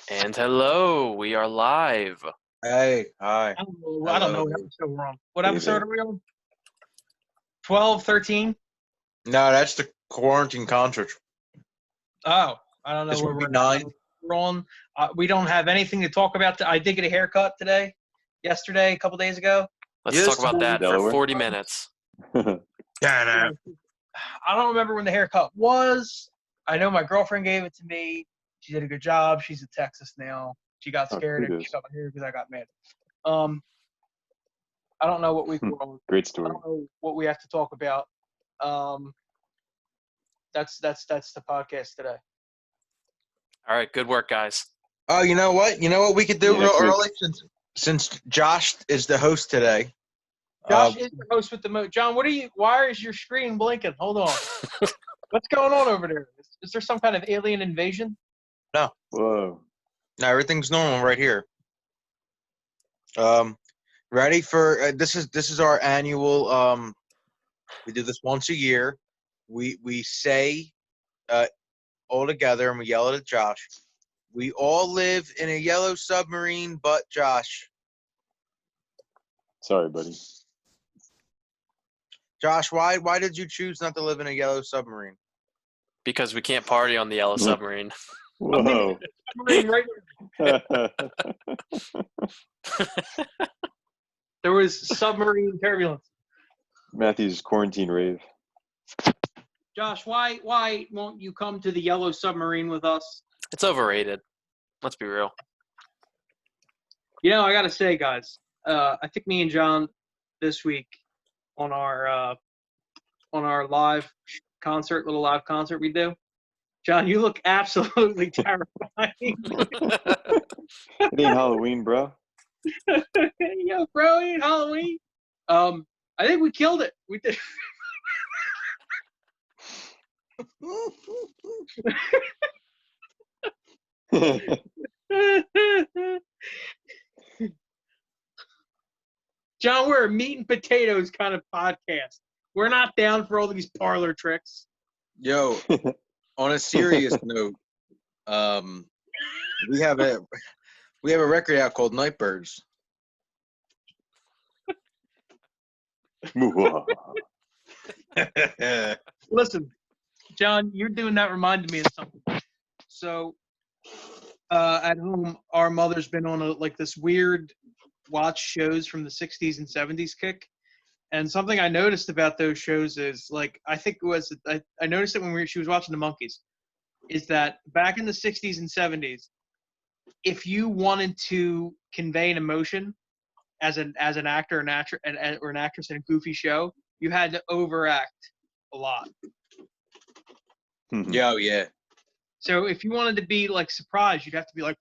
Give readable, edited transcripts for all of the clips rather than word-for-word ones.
And hello, we are live. Hey, hi. I don't know what episode we're on. What Hey episode there. are we on? 12, 13? No, that's the quarantine concert. Oh, I don't know This where would be we're 9. We're on. We don't have anything to talk about. I did get a haircut yesterday, a couple days ago. Let's Yes, talk about that for Delaware? 40 minutes. Yeah, I don't remember when the haircut was. I know my girlfriend gave it to me. She did a good job. She's in Texas now. She got scared and she kudos. cut my hair because I got mad. I don't know what we're on. Great I story. don't know what we have to talk about. That's the podcast today. All right, good work, guys. Oh, you know what? You know what we could do Yeah, real next week. early since Josh is the host today. Josh is the host with the John, why is your screen blinking? Hold on. What's going on over there? Is there some kind of alien invasion? Whoa. No, everything's normal right here. Ready for this is our annual. We do this once a year. We say all together and we yell it at Josh. We all live in a yellow submarine, but Josh. Sorry, buddy. Josh, why did you choose not to live in a yellow submarine? Because we can't party on the Yellow Submarine. Whoa. Right. There was submarine turbulence. Matthew's quarantine rave. Josh, why won't you come to the yellow submarine with us? It's overrated. Let's be real. You know, I gotta say, guys, I think me and John this week on our live concert, little live concert we do. John, you look absolutely terrifying. It ain't Halloween, bro. Yo, bro, it ain't Halloween. I think we killed it. We did. John, we're a meat and potatoes kind of podcast. We're not down for all these parlor tricks. Yo, on a serious note, we have a record out called Nightbirds. Listen, John, you're doing that reminded me of something. So, at home, our mother's been on this weird watch shows from the 60s and 70s kick. And something I noticed about those shows is, I think it was, I noticed it when she was watching the Monkees, is that back in the 60s and 70s, if you wanted to convey an emotion as an actor or an actress in a goofy show, you had to overact a lot. Yo, yeah. So if you wanted to be surprised, you'd have to be like,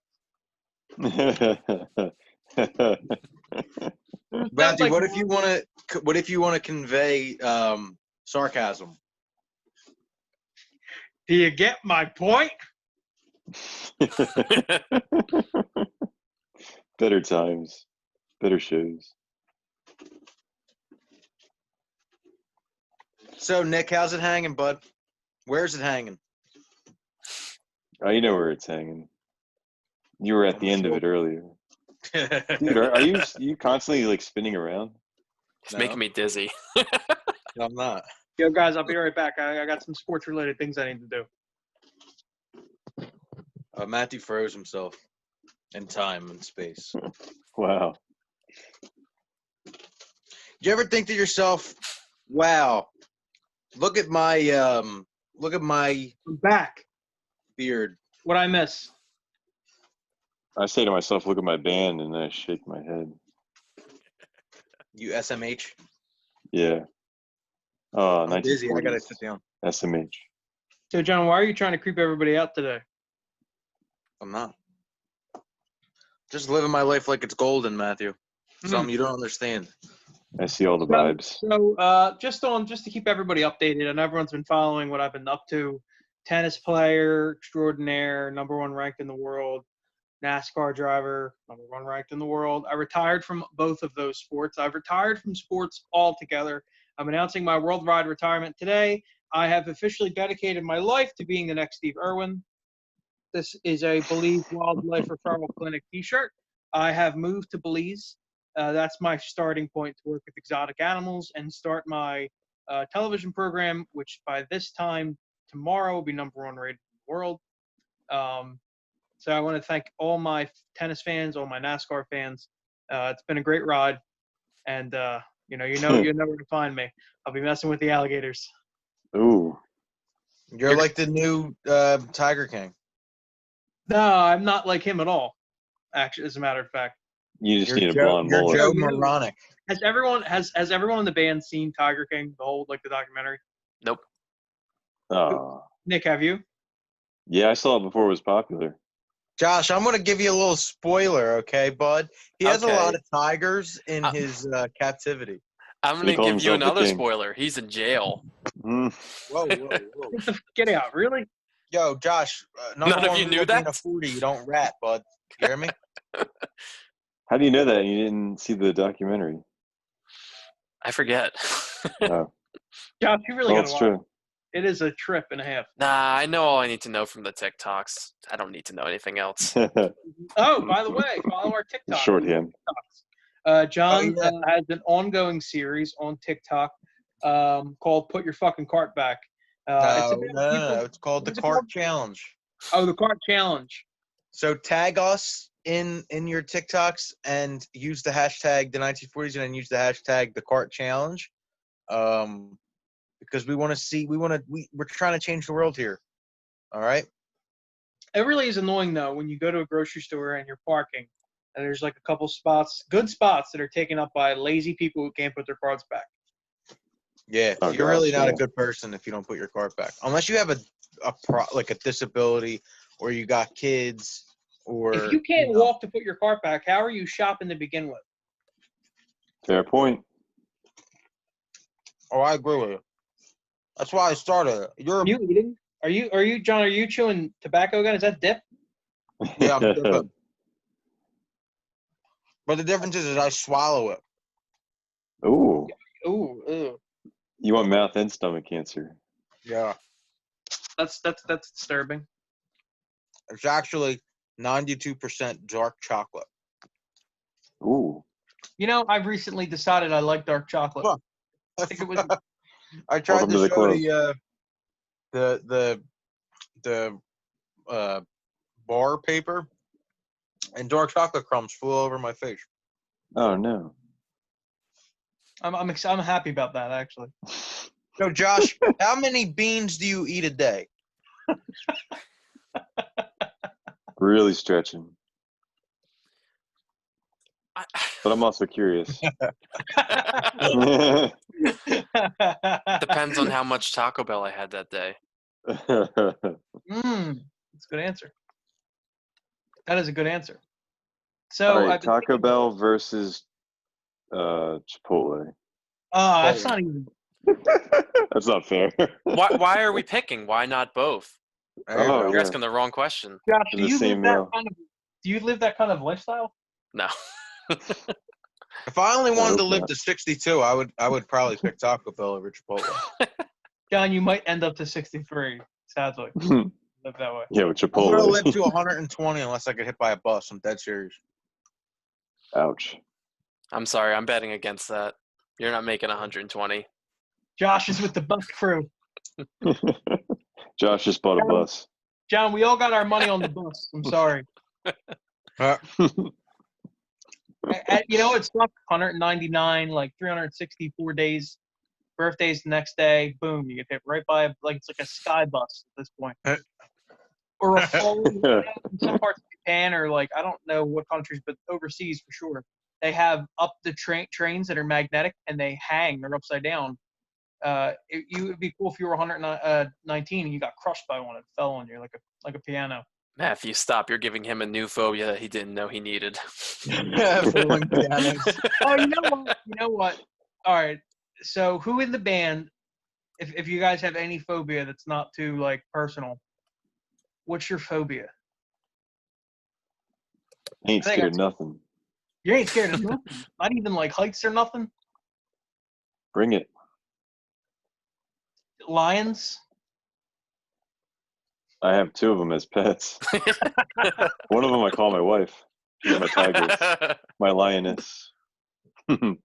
Matthew, what if you want to convey sarcasm? do you get my point? Better times. Better shows. So, Nick, how's it hanging, bud? Where's it hanging? Oh, you know where it's hanging. You were at the end of it earlier. Dude, are you constantly spinning around? It's No. making me dizzy. I'm not. Yo, guys, I'll be right back. I got some sports-related things I need to do. Matthew froze himself in time and space. Wow. You ever think to yourself, "Wow, look at my I'm back. beard"? What'd I miss? I say to myself, look at my band, and then I shake my head. You SMH. Yeah. Oh, I'm busy. I gotta 1940s. sit down. SMH. So, John, why are you trying to creep everybody out today? I'm not. Just living my life like it's golden, Matthew. Something you don't understand. I see all the vibes. So, just to keep everybody updated, and everyone's been following what I've been up to. Tennis player extraordinaire, #1 ranked in the world. NASCAR driver, #1 ranked in the world. I retired from both of those sports. I've retired from sports altogether. I'm announcing my worldwide retirement today. I have officially dedicated my life to being the next Steve Irwin. This is a Belize Wildlife Referral Clinic T-shirt. I have moved to Belize. That's my starting point to work with exotic animals and start my television program, which by this time tomorrow will be #1 rated in the world. So I want to thank all my tennis fans, all my NASCAR fans. It's been a great ride, and you know where to find me. I'll be messing with the alligators. Ooh. You're like the new Tiger King. No, I'm not like him at all. Actually, as a matter of fact, You just You're need a Joe, blonde you're mullet. Joe You know- Moronic. has everyone in the band seen Tiger King, the whole the documentary? Nope. Oh. Nick, have you? Yeah, I saw it before it was popular. Josh, I'm going to give you a little spoiler, okay, bud? He has a lot Okay. of tigers in Uh, his captivity. I'm He gonna called give you himself the another king. spoiler. He's in jail. Mm. Whoa, whoa, whoa. Get out! Really? Yo, Josh, number None of one you knew rule being that? a 40, you don't rat, bud. You hear me? How do you know that you didn't see the documentary? I forget. Oh, Josh, you really well, gotta it's watch. true. It is a trip and a half. Nah, I know all I need to know from the TikToks. I don't need to know anything else. Oh, by the way, follow our TikTok. Shorthand. John Oh, yeah. has an ongoing series on TikTok called "Put Your Fucking Cart Back." It's No, about no, people- no. It's called the what's it Cart called? Challenge. Oh, the cart challenge. So tag us in your TikToks and use the hashtag the 1940s and use the hashtag the Cart Challenge. Because we want to see, we're trying to change the world here. All right. It really is annoying though when you go to a grocery store and you're parking, and there's like a couple spots, good spots that are taken up by lazy people who can't put their carts back. Yeah, Oh, you're really gosh, not a yeah. good person if you don't put your cart back, unless you have like a disability or you got kids or. If you can't know. walk to put your cart back, how are you shopping to begin with? Fair point. Oh, I agree with you. That's why I started. You're Are you eating? Are you John? Are you chewing tobacco again? Is that dip? yeah, I'm different. But the difference is I swallow it. Ooh, Ooh, ew. you want mouth and stomach cancer. Yeah, That's disturbing. it's actually 92% dark chocolate. Ooh. You know, I've recently decided I like dark chocolate. Huh. I think it was I tried Welcome to to the show club. the bar paper, and dark chocolate crumbs flew over my face. Oh no. I'm happy about that actually. So, Josh, how many beans do you eat a day? Really stretching. But I'm also curious. Depends on how much Taco Bell I had that day. That's a good answer. That is a good answer. So All right, I've been Taco thinking- Bell versus Chipotle. that's not even. That's not fair. Why are we picking? Why not both? There you Oh, go. You're yeah. asking the wrong question. Josh, In do the you same live that meal. kind of? Do you live that kind of lifestyle? No. If I only wanted to hope live not. to 62, I would probably pick Taco Bell over Chipotle. John, you might end up to 63. Sadly, live that way. Yeah, with I'm gonna live Chipotle. to 120 unless I get hit by a bus. I'm dead serious. Ouch. I'm sorry. I'm betting against that. You're not making 120. Josh is with the bus crew. Josh just bought a bus. John, we all got our money on the bus. I'm sorry. You know, it's like 199, like 364 days. Birthday's the next day. Boom, you get hit right by it's like a sky bus at this point. Or a full in some parts of Japan or I don't know what countries, but overseas for sure. They have up the trains that are magnetic and they hang. They're upside down. It would be cool if you were 119 and you got crushed by one. It fell on you like a piano. Matthew, stop. You're giving him a new phobia that he didn't know he needed. Falling pianos. Oh, you know what? All right. So who in the band, if you guys have any phobia that's not too personal, what's your phobia? Ain't I think scared of nothing. You ain't scared of nothing. Not even heights or nothing. Bring it. Lions. I have 2 of them as pets. One of them I call my wife. She's my tigress, my lioness. That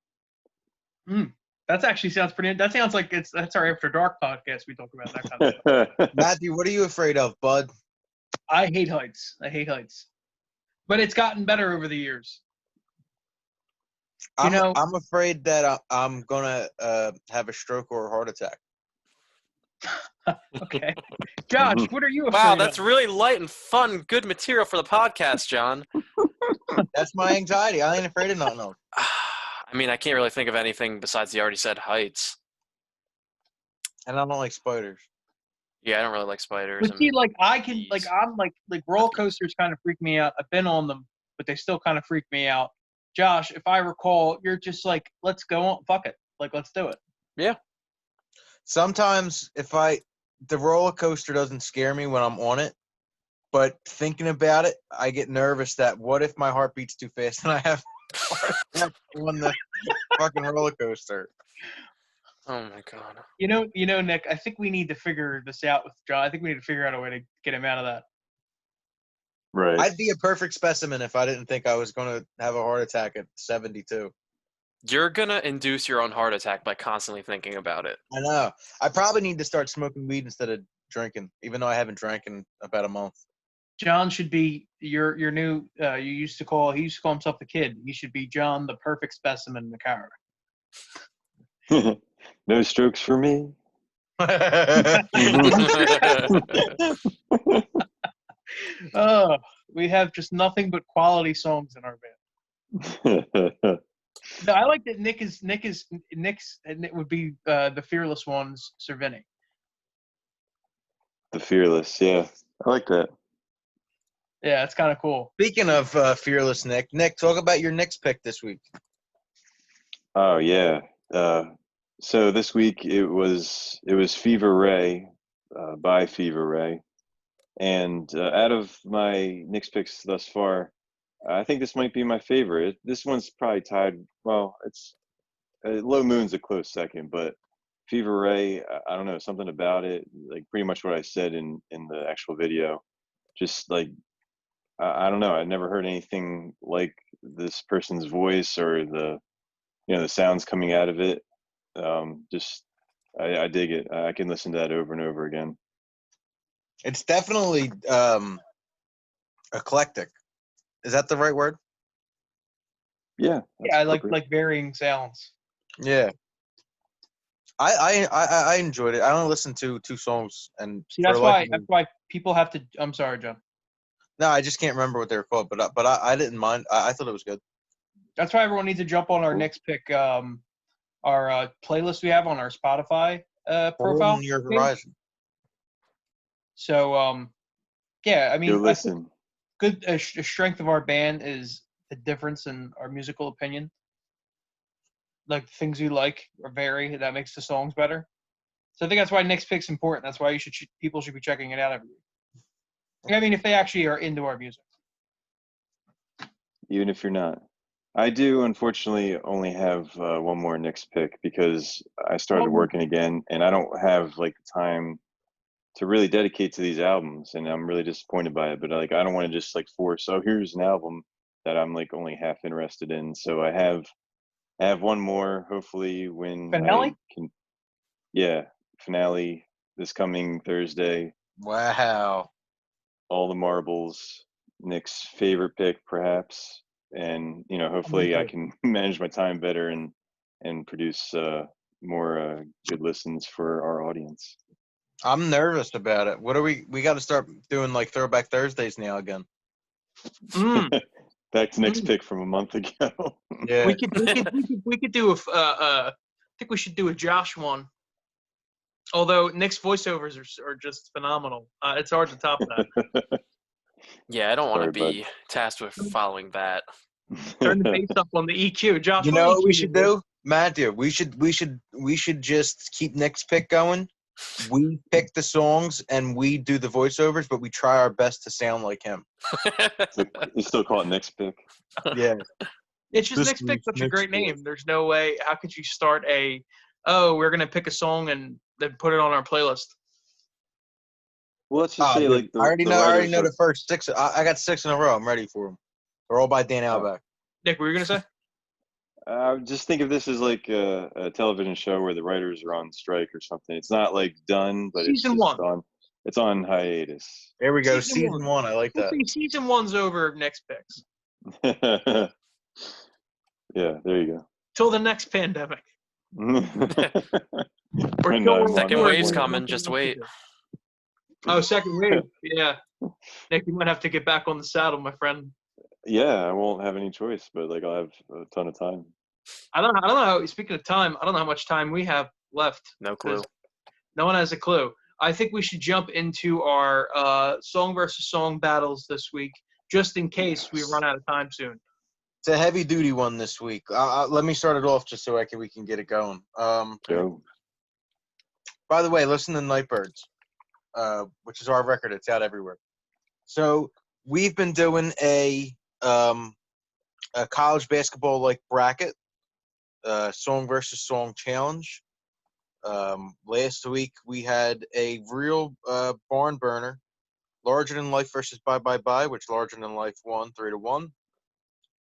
actually sounds pretty. That sounds like that's our After Dark podcast. We talk about that kind of stuff. Matthew, what are you afraid of, bud? I hate heights. But it's gotten better over the years. I'm afraid that I'm gonna have a stroke or a heart attack. Okay. Josh, what are you afraid Wow, that's of? really light and fun, good material for the podcast, John. That's my anxiety. I ain't afraid of nothing else. I mean, I can't really think of anything besides the already said heights. And I don't like spiders. Yeah, I don't really like spiders. But see, and like I can, bees. like I'm like roller coasters kind of freak me out. I've been on them, but they still kind of freak me out. Josh, if I recall, you're just like, let's go on, fuck it, like let's do it. Yeah. Sometimes the roller coaster doesn't scare me when I'm on it, but thinking about it, I get nervous that what if my heart beats too fast and I have a heart attack on the fucking roller coaster? Oh my god. You know, Nick, I think we need to figure this out with John. I think we need to figure out a way to get him out of that. Right. I'd be a perfect specimen if I didn't think I was going to have a heart attack at 72. You're gonna induce your own heart attack by constantly thinking about it. I know. I probably need to start smoking weed instead of drinking, even though I haven't drank in about a month. John should be your new. He used to call himself the Kid. He should be John, the perfect specimen in the car. No strokes for me. Oh, we have just nothing but quality songs in our band. No, I like that Nick's and it would be the Fearless Ones, Cervini. The Fearless, yeah. I like that. Yeah, it's kind of cool. Speaking of fearless Nick, talk about your Knicks pick this week. Oh yeah. So this week it was Fever Ray by Fever Ray, and out of my Knicks picks thus far, I think this might be my favorite. This one's probably tied. Well, it's Low Moon's a close second, but Fever Ray, I don't know, something about it, like pretty much what I said in the actual video. Just like I don't know, I never heard anything like this person's voice or the sounds coming out of it. Just I dig it. I can listen to that over and over again. It's definitely eclectic. Is that the right word? Yeah. Yeah, I like varying sounds. Yeah. I enjoyed it. I only listened to 2 songs, and See, that's why people have to. I'm sorry, John. No, I just can't remember what they were called, but I didn't mind. I thought it was good. That's why everyone needs to jump on our next pick. Our playlist we have on our Spotify profile. On your horizon. So yeah, I mean, Go listen. A strength of our band is the difference in our musical opinion. Like the things we like or vary, that makes the songs better. So I think that's why Nick's pick's important. That's why people should be checking it out every week. I mean, if they actually are into our music. Even if you're not. I do, unfortunately, only have one more Knicks pick because I started working again, and I don't have like the time to really dedicate to these albums, and I'm really disappointed by it. But like, I don't want to just like force. Oh, here's an album that I'm like only half interested in. So I have one more. Hopefully, when Finale? I can. Yeah, finale this coming Thursday. Wow. All the marbles. Nick's favorite pick, perhaps. And hopefully I can manage my time better and produce more good listens for our audience. I'm nervous about it. What are we got to start doing like Throwback Thursdays now again. Back to Nick's pick from a month ago. Yeah. We could do I think we should do a Josh one. Although Nick's voiceovers are just phenomenal. It's hard to top that. Yeah, I don't want to Sorry, be tasked with following that. Turn the bass up on the EQ. Josh, You know what we should do? Matthew, we should just keep Nick's pick going. We pick the songs and we do the voiceovers, but we try our best to sound like him. So you still call it Nick's pick? Yeah. It's just This Nick's pick, such a Nick's great pick. name. There's no way. How could you start we're going to pick a song and then put it on our playlist? Well, let's just say Dude, like I already the know. I already writers know are. the first 6. I got 6 in a row. I'm ready for them. They're all by Dan Auerbach. Nick, what were you gonna say? Just think of this as like a television show where the writers are on strike or something. It's not like done, but it's Season just 1. on. It's on hiatus. There we go. Season Season 1. I like We'll that. see season 1's over next picks. Yeah, there you Till the next pandemic. go. Or When till we're 9/11 Second recording wave's and coming, nothing just else to wait. do. Oh, second wave. Yeah. Nick, you might have to get back on the saddle, my friend. Yeah, I won't have any choice, but like I'll have a ton of time. I don't know. Speaking of time, I don't know how much time we have left. No clue. No one has a clue. I think we should jump into our song versus song battles this week, just in case we run out of time soon. It's a heavy duty one this week. Let me start it off just so we can get it going. Go. By the way, listen to Nightbirds, which is our record. It's out everywhere. So we've been doing a college basketball like bracket, song versus song challenge. Last week we had a real barn burner, Larger Than Life versus Bye Bye Bye, which Larger Than Life won 3-1,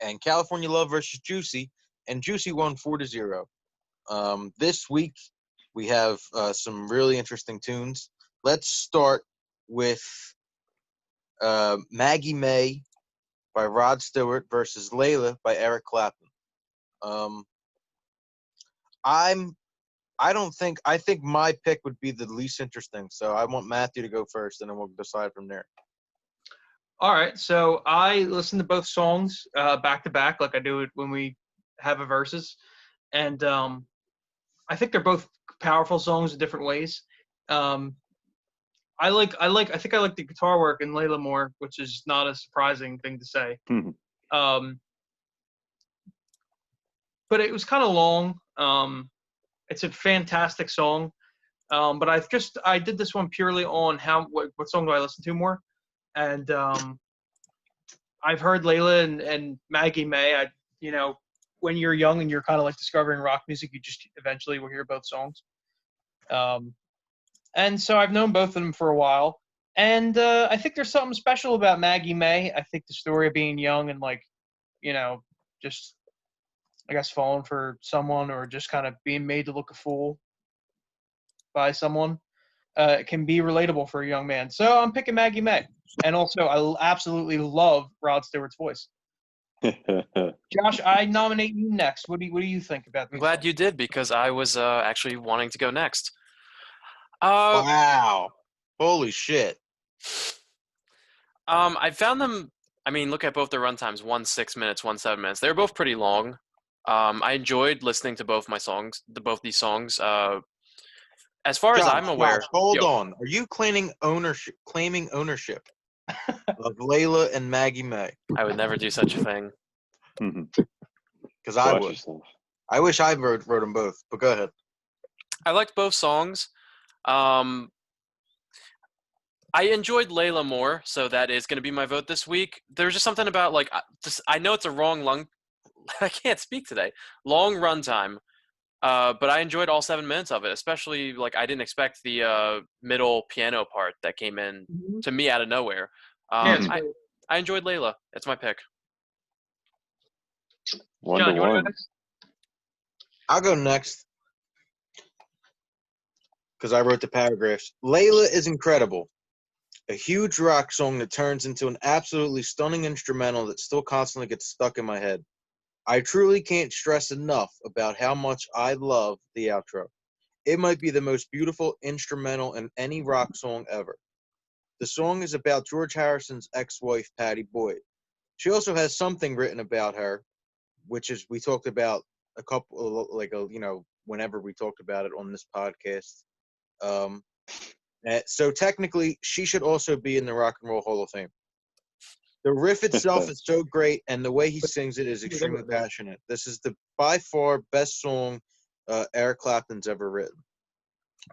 and California Love versus Juicy, and Juicy won 4-0. This week we have some really interesting tunes. Let's start with Maggie May by Rod Stewart versus Layla by Eric Clapton. I think my pick would be the least interesting, so I want Matthew to go first, and then we'll decide from there. All right. So I listened to both songs back to back, like I do it when we have a versus, and I think they're both powerful songs in different ways. I think I like the guitar work in Layla more, which is not a surprising thing to say. But it was kind of long. It's a fantastic song. But I did this one purely on what song do I listen to more, and I've heard Layla and Maggie May. When you're young and you're kind of like discovering rock music, you just eventually will hear both songs. And so I've known both of them for a while, and I think there's something special about Maggie May. I think the story of being young and just I guess falling for someone or just kind of being made to look a fool by someone can be relatable for a young man. So I'm picking Maggie May. And also, I absolutely love Rod Stewart's voice. Josh, I nominate you next. What do you think about I'm these glad songs? you did because I was actually wanting to go next. Wow. Holy shit. I found them. I mean, look at both their runtimes. 1 6 minutes, 1 7 minutes. They're both pretty long. I enjoyed listening to both these songs. As far as I'm aware, Josh, hold on. Are you claiming ownership of Layla and Maggie May? I would never do such a thing. Because I Watch would. yourself. I wish I wrote them both, but go ahead. I liked both songs. I enjoyed Layla more, so that is going to be my vote this week. There's just something about I know it's a I can't speak today. Long runtime, but I enjoyed all 7 minutes of it. Especially I didn't expect the middle piano part that came in to me out of nowhere. I enjoyed Layla. That's my pick. John, you want to go 1-1. next? I'll go next because I wrote the paragraphs. Layla is incredible. A huge rock song that turns into an absolutely stunning instrumental that still constantly gets stuck in my head. I truly can't stress enough about how much I love the outro. It might be the most beautiful instrumental in any rock song ever. The song is about George Harrison's ex-wife, Patty Boyd. She also has something written about her, which is we talked about a couple, whenever we talked about it on this podcast. So technically, she should also be in the Rock and Roll Hall of Fame. The riff itself is so great, and the way he sings it is extremely passionate. This is the by far best song Eric Clapton's ever written.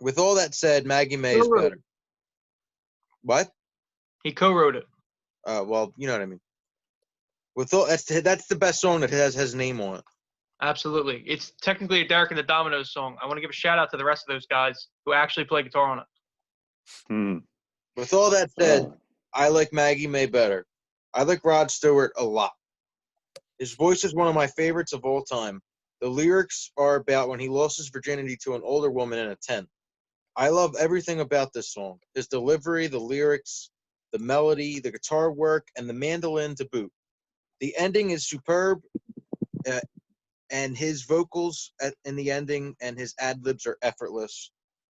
With all that said, Maggie May is better. What? He co-wrote it. Well, you know what I mean. With all that's the best song that has his name on it. Absolutely. It's technically a Derek and the Dominos song. I want to give a shout out to the rest of those guys who actually play guitar on it. With all that said, Uh, I like Maggie May better. I like Rod Stewart a lot. His voice is one of my favorites of all time. The lyrics are about when he lost his virginity to an older woman in a tent. I love everything about this song. His delivery, the lyrics, the melody, the guitar work, and the mandolin to boot. The ending is superb, uh, and his vocals in the ending and his ad libs are effortless.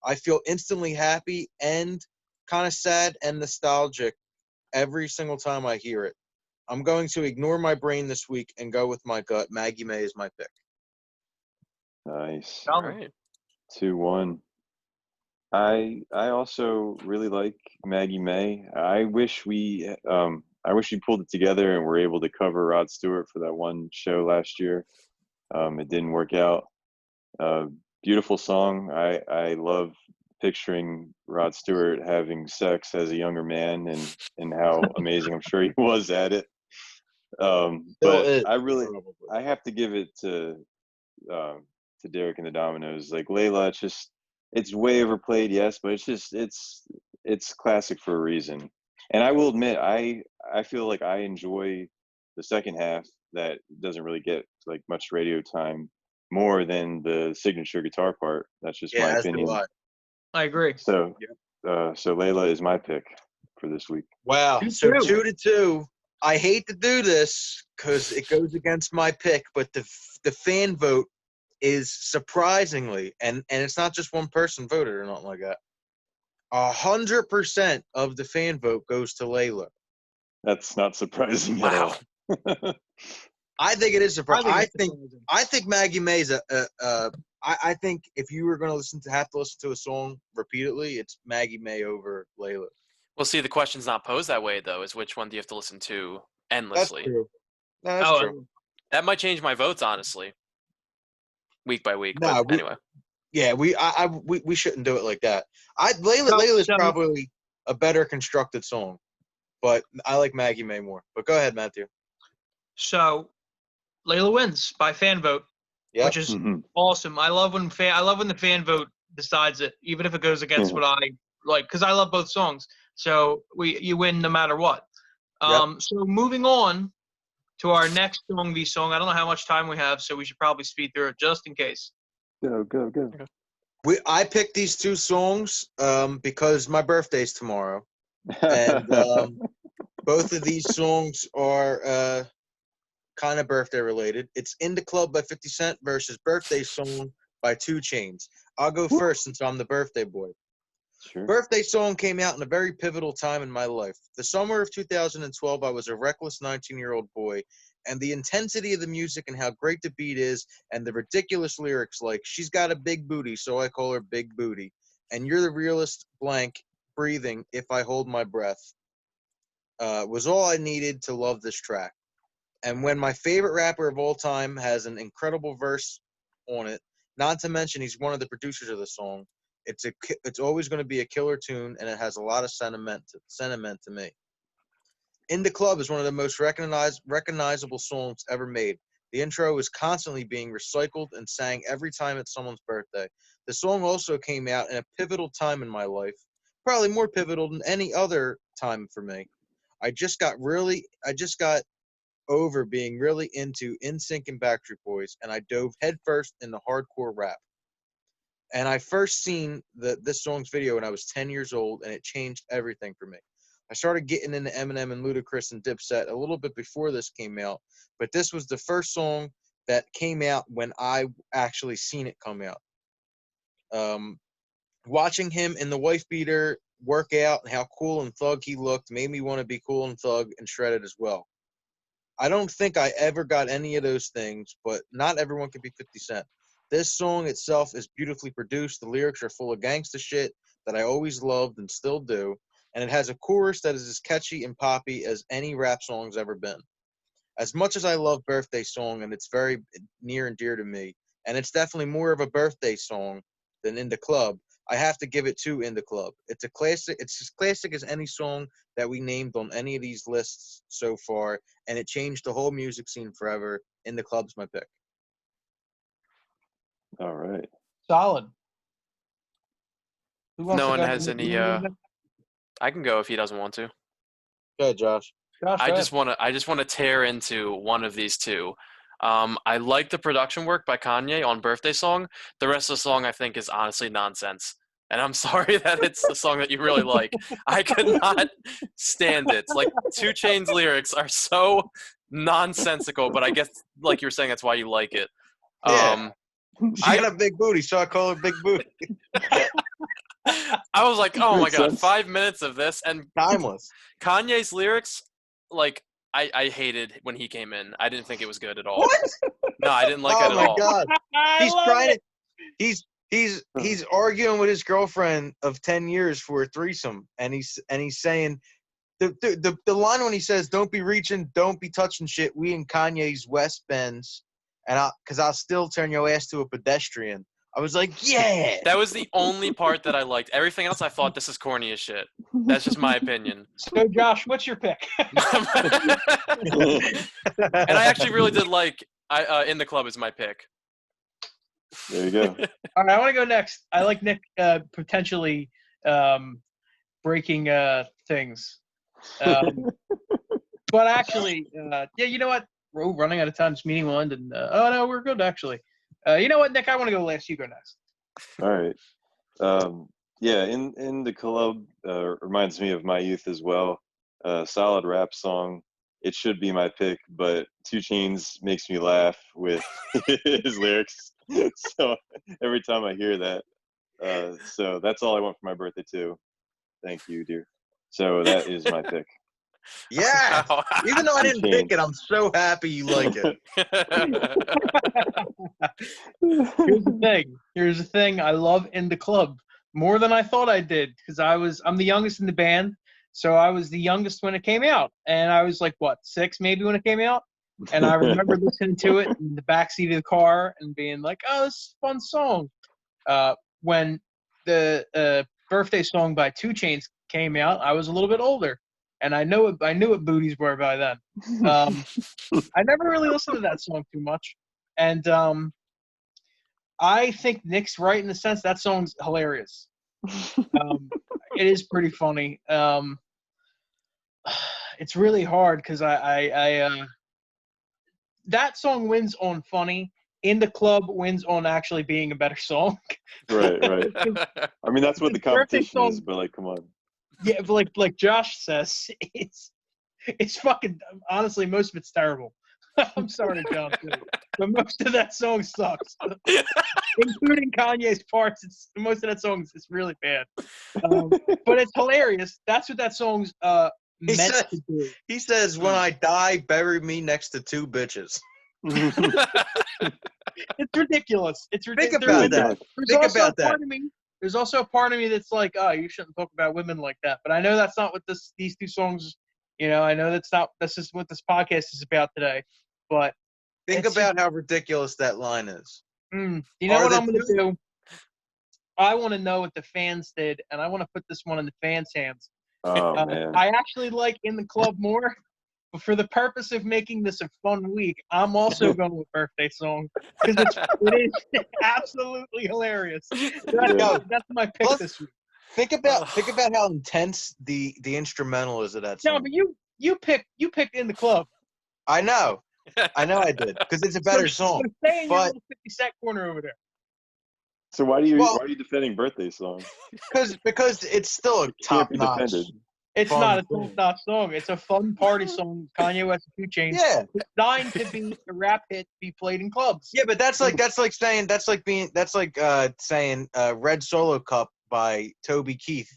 I feel instantly happy and kind of sad and nostalgic every single time I hear it. I'm going to ignore my brain this week and go with my gut. Maggie May is my pick. nice. All Solid. right. 2-1. I also really like Maggie May. I wish we pulled it together and were able to cover Rod Stewart for that one show last year. It didn't work out. Uh, Beautiful song. I love picturing Rod Stewart having sex as a younger man and how amazing I'm sure he was at it. Still But is, I probably. I have to give it to Derek and the Dominos. Like Layla, it's way overplayed, yes, but it's classic for a reason. And I will admit, I feel like I enjoy the second half that doesn't really get like much radio time more than the signature guitar part. That's just Yeah, my as do opinion. I. I agree. So, Yep. so Layla is my pick for this week. Wow. You So too. 2-2. I hate to do this because it goes against my pick, but the fan vote is surprisingly, and it's not just one person voted or nothing like that. 100% of the fan vote goes to Layla. That's not surprising at Wow. all. I think it is surprising. I think it's surprising. I think Maggie May's I think if you were going to have to listen to a song repeatedly, it's Maggie May over Layla. Well, see, the question's not posed that way, though, is which one do you have to listen to That's endlessly? true. No, that's Oh, true. That might change my votes, honestly, week by week. But No, anyway. we shouldn't do it like that. so, Layla is so, probably a better constructed song, but I like Maggie May more. But go ahead, Matthew. so Layla wins by fan vote, Yep. which is Mhm. awesome. I love when the fan vote decides it, even if it goes against what I like, because I love both songs. So you win no matter what. Yep. So moving on to our next song, song. I don't know how much time we have, so we should probably speed through it just in case. Go, go, go. I picked these two songs because my birthday's tomorrow, and both of these songs are kind of birthday related. It's "In the Club" by 50 Cent versus "Birthday Song" by 2 Chainz. I'll go first since I'm the birthday boy. Sure. Birthday Song came out in a very pivotal time in my life. The summer of 2012, I was a reckless 19-year-old boy, and the intensity of the music and how great the beat is, and the ridiculous lyrics like "She's got a big booty, so I call her Big Booty," and "You're the realest blank breathing if I hold my breath," was all I needed to love this track. And when my favorite rapper of all time has an incredible verse on it, not to mention he's one of the producers of the song, it's always going to be a killer tune, and it has a lot of sentiment to me. "In the Club" is one of the most recognizable songs ever made. The intro is constantly being recycled and sang every time it's someone's birthday. The song also came out in a pivotal time in my life, probably more pivotal than any other time for me. I just got over being really into NSYNC and Backstreet Boys, and I dove headfirst into hardcore rap. And I first seen this song's video when I was 10 years old, and it changed everything for me. I started getting into Eminem and Ludacris and Dipset a little bit before this came out, but this was the first song that came out when I actually seen it come out. Um, Watching him in the wife beater work out and how cool and thug he looked made me want to be cool and thug and shredded as well. I don't think I ever got any of those things, but not everyone can be 50 Cent. This song itself is beautifully produced. The lyrics are full of gangsta shit that I always loved and still do, and it has a chorus that is as catchy and poppy as any rap song's ever been. As much as I love "Birthday Song" and it's very near and dear to me, and it's definitely more of a birthday song than "In the Club," I have to give it to "In the Club." It's a classic. It's as classic as any song that we named on any of these lists so far, and it changed the whole music scene forever. "In the Club's my pick. All right. Solid. Who wants No to one go? has any I can go if he doesn't want to. Go ahead, Josh. Josh, I go just want to tear into one of these two. I like the production work by Kanye on Birthday Song. The rest of the song I think is honestly nonsense. And I'm sorry that it's a song that you really like. I could not stand it. Like 2 Chainz lyrics are so nonsensical, but I guess like you were saying that's why you like it. Yeah. She I- got a big booty, so I call her Big Booty. I was like, oh my Makes god, sense. 5 minutes of this, and Timeless. Kanye's lyrics, like I hated when he came in. I didn't think it was good at all. What? No, I didn't like Oh it at my all. God. I He's love trying it. to. He's arguing with his girlfriend of 10 years for a threesome, and he's saying the line when he says, "Don't be reaching, don't be touching shit. We in Kanye's West Bends, and I'll still turn your ass to a pedestrian." I was like, yeah. That was the only part that I liked. Everything else I thought this is corny as shit. That's just my opinion. So, Josh, what's your pick? And I actually really did like In the Club is my pick. There you go. All right, I want to go next. I like Nick potentially breaking things. But actually, yeah, you know what? We're running out of time. This meeting will end. And, oh, no, we're good, actually. You know what, Nick? I want to go last. You go next. All right. Yeah, in the club reminds me of my youth as well. Solid rap song. It should be my pick, but 2 Chainz makes me laugh with his lyrics. So every time I hear that, so that's all I want for my birthday too. Thank you, dear. So that is my pick. Yeah. Wow. Even though I didn't Chainz. pick it, I'm so happy you like it. Here's the thing. I love In the Club more than I thought I did because I'm the youngest in the band, so I was the youngest when it came out, and I was like 6 maybe when it came out, and I remember listening to it in the backseat of the car and being like, "Oh, this is a fun song." When the Birthday Song by 2 Chainz came out, I was a little bit older, and I knew what booties were by then. I never really listened to that song too much, and I think Nick's right in the sense that song's hilarious. It is pretty funny. It's really hard because that song wins on funny. In the Club wins on actually being a better song. Right. I mean, that's what the Birthday competition is, song- but like, come on. Yeah, but like Josh says, it's fucking honestly most of it's terrible. I'm sorry, John, too, but most of that song sucks, including Kanye's parts. Most of that song is really bad, but it's hilarious. That's what that song's He meant says, to do. he says, when I die, bury me next to 2 bitches. It's ridiculous. It's ridiculous. Think about that. Think about that. There's also a part of me that's like, oh, you shouldn't talk about women like that. But I know that's not what these 2 songs. I know that's not. This is what this podcast is about today. But Think about how ridiculous that line is. you know Are what the I'm going to do? I want to know what the fans did, and I want to put this one in the fans' hands. Oh man. I actually like In the Club more, but for the purpose of making this a fun week, I'm also going with Birthday Song because it is absolutely hilarious. That's my pick this week. Think about how intense the instrumental is of that song. No, but you picked In the Club. I know I did because it's a better song. So stay in your But little 50 Cent corner over there. So why are you defending Birthday Song? because it's still a Can't top be notch. defended. It's Fun not a song. top-notch song. It's a fun party song. Kanye West and 2 Chainz. Yeah, It's designed to be a rap hit, be played in clubs. yeah, but that's like saying Red Solo Cup by Toby Keith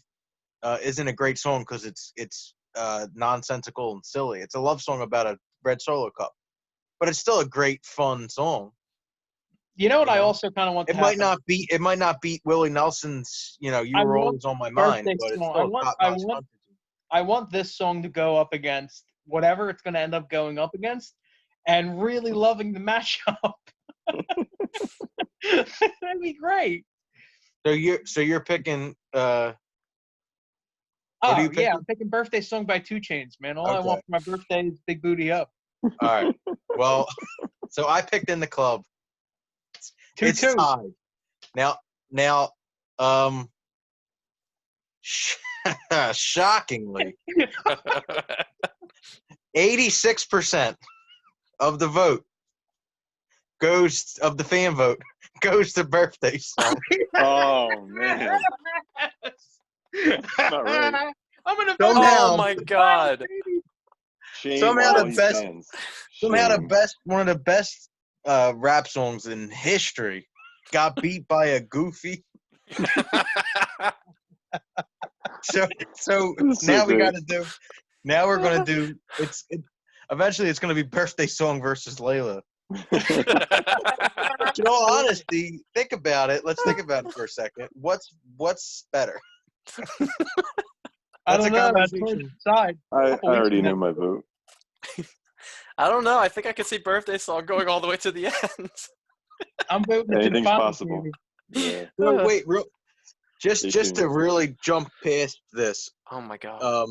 isn't a great song because it's nonsensical and silly. It's a love song about a Red Solo Cup, but it's still a great fun song. You know what? I know? also kind of want. It might not beat Willie Nelson's. You were always on my mind, but it's still a top-notch country. I want this song to go up against whatever it's going to end up going up against, and really loving the mashup. That'd be great. So you're picking. What Oh are you picking? yeah, I'm picking "Birthday Song" by 2 Chainz, man. All I Okay. want for my birthday is Big Booty Up. All right. Well, so I picked In the Club. It's 2-2. tied. Now, Shockingly, 86% of the vote of the fan vote goes to birthday song. Oh man, not right. I'm gonna Somehow- vote. Oh my God. Shame Somehow on the all you best- fans. Somehow Shame. one of the best rap songs in history got beat by a goofy. So This is so now we great. got to do. Now we're gonna do. Eventually it's gonna be birthday song versus Layla. In all honesty, think about it. Let's think about it for a second. What's better? I That's don't a know. That's conversation. hard to decide. I Couple weeks already from know now. my vote. I don't know. I think I could see birthday song going all the way to the end. I'm voting it to the Anything's finals, possible. baby. Yeah. Wait, just Stay to tuned. really jump past this. Oh my God.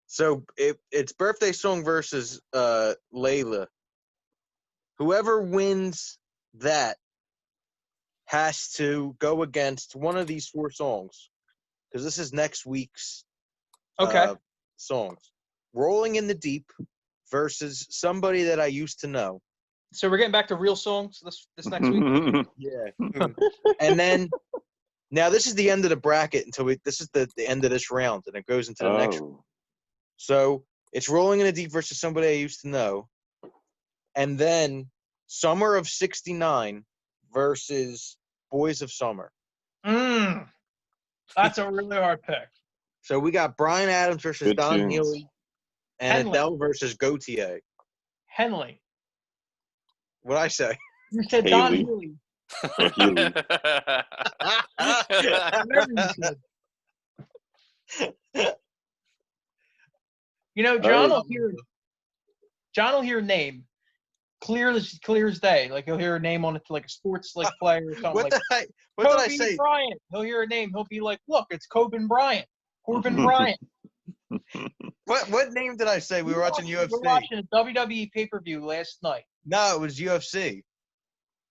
So it's birthday song versus Layla. Whoever wins that has to go against one of these 4 songs, because this is next week's Okay. songs. Rolling in the Deep versus Somebody That I Used to Know. So we're getting back to real songs this next week. Yeah. And then now this is the end of the bracket this is the end of this round, and it goes into the next. Oh. So it's Rolling in the Deep versus Somebody I Used to Know. And then Summer of '69 versus Boys of Summer. That's a really hard pick. So we got Bryan Adams versus Good Don tunes. Healy and Henley. Adele versus Gautier. Henley. What'd I say? You said Don Haley. Healy. Oh, Healy. Whatever you said. You know, John right. will hear a name clear as day. Like he'll hear a name on it, like a sports like player or something. What Like did I Kobe say? Bryant. He'll hear a name. He'll be like, "Look, it's Corbin Bryant. Corbin Bryant." What name did I say? We were watching We were UFC. watching a WWE pay-per-view last night. No, it was UFC.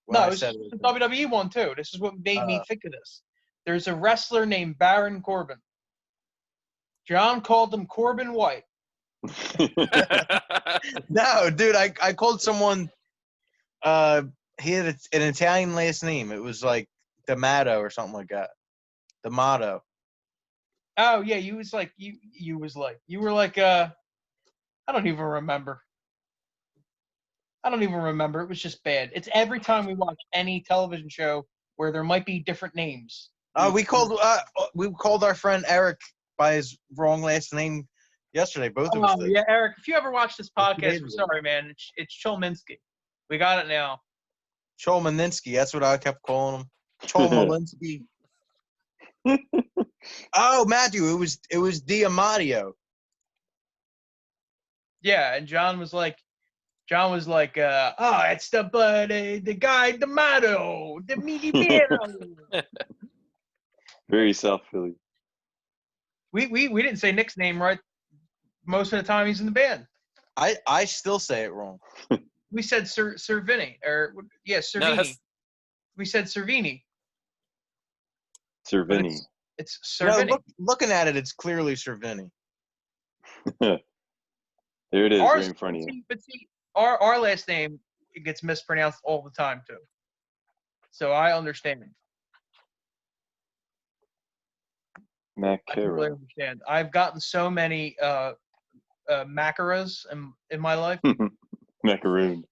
when No, I it's said the it. WWE one too. This is what made me think of this. There's a wrestler named Baron Corbin. John called him Corbin White. No, dude, I called someone. He had an Italian last name. It was like D'Amato or something like that. D'Amato. Oh yeah, you were like I don't even remember. It was just bad. It's every time we watch any television show where there might be different names. We called our friend Eric by his wrong last name yesterday. Both of us did. Yeah, Eric, if you ever watch this podcast, we're amazing. sorry, man. It's Cholminsky. We got it now. Cholmalinsky. That's what I kept calling him. Cholmalinsky. Oh, Matthew, it was D'Amadio. Yeah, and John was like, it's the guy D'Amato, the meaty man. Very South Philly. We didn't say Nick's name right most of the time he's in the band. I still say it wrong. We said Servini, or yeah, Servini. No, We said Servini. Cervini. It's No, Servini. looking at it, it's clearly Cervini. There it is, right in front of you. But see, our last name, it gets mispronounced all the time too. So I understand. I totally Macaro. understand. I've gotten so many macaras in my life. Macaroon.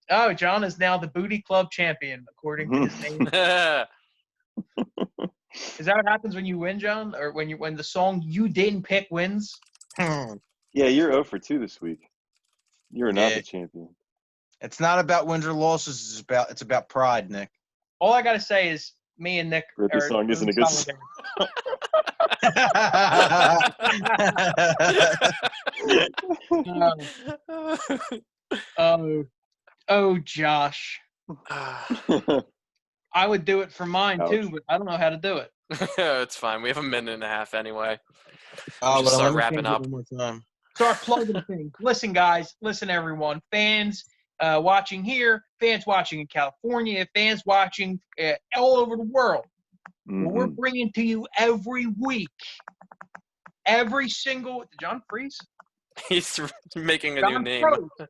Oh, John is now the Booty Club champion, according to his name. Is that what happens when you win, John? Or when the song you didn't pick wins? Yeah, you're 0 for 2 this week. You're not Yeah. the champion. It's not about wins or losses. It's about pride, Nick. All I gotta say is me and Nick Birthday are song isn't a good song. Oh, Josh. I would do it for mine too, Ouch. but I don't know how to do it. It's fine. We have a minute and a half anyway. Oh, Just but start let me wrapping change it up. one more time. Start plugging things. Listen, guys. Listen, everyone. Fans watching here. Fans watching in California. Fans watching all over the world. What we're bringing to you every week. Every single. Did John freeze? He's making a new John name. froze.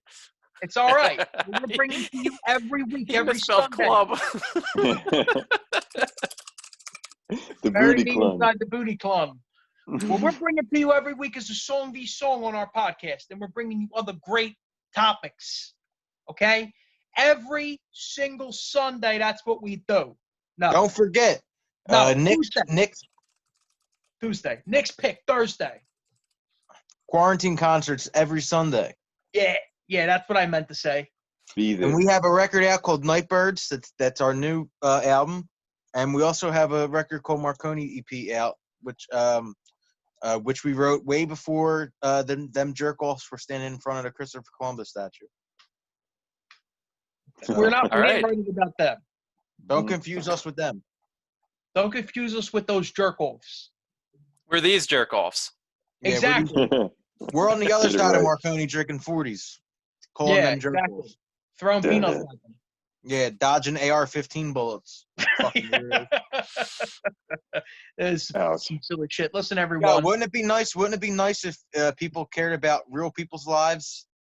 It's all right. We're bringing to you every week, He every misspelled Sunday. club. The Bury booty me club. inside the booty club. What we're bringing to you every week is a song v song on our podcast, and we're bringing you other great topics. Okay, every single Sunday, that's what we do. No, Don't forget, no, Nick's Nick's pick Thursday. quarantine concerts every Sunday. Yeah, that's what I meant to say. Be there. And we have a record out called Nightbirds. That's our new album. And we also have a record called Marconi EP out, which we wrote way before them jerk-offs were standing in front of the Christopher Columbus statue. We're not All right. writing about them. Don't confuse us with them. Don't confuse us with those jerk-offs. We're these jerk offs. Yeah, Exactly. We're on the other Get it side of right. Marconi drinking 40s. Calling them jerk-offs. Throwing Yeah. peanuts at them. Yeah, dodging AR-15 bullets. Fucking weirdo. It's Ouch. some silly shit. Listen, Yeah, everyone. wouldn't it be nice? Wouldn't it be nice if people cared about real people's lives